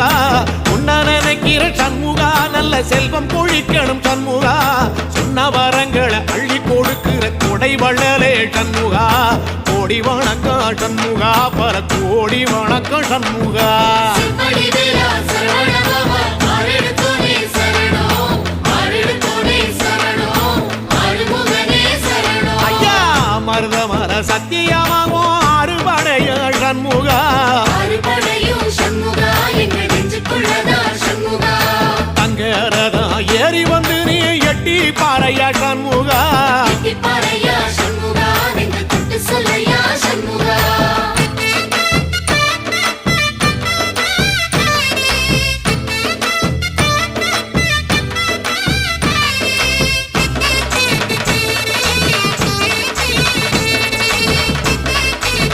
சண்முகா உன்ன நினைக்கிற சண்முகா நல்ல செல்வம் பொழிக்கணும் சண்முகா சொன்ன வரங்களை அள்ளி கொடுக்கிற கொடை வள்ளலே சண்முகா கோடி வணக்கம் சண்முகா பல கோடி வணக்கம் சண்முகா ஐயா மருதமர சத்தியமாகோ அறுபடைய சண்முகா தங்கரதா ஏறி வந்து நீ எட்டி பாறையா சண்முகா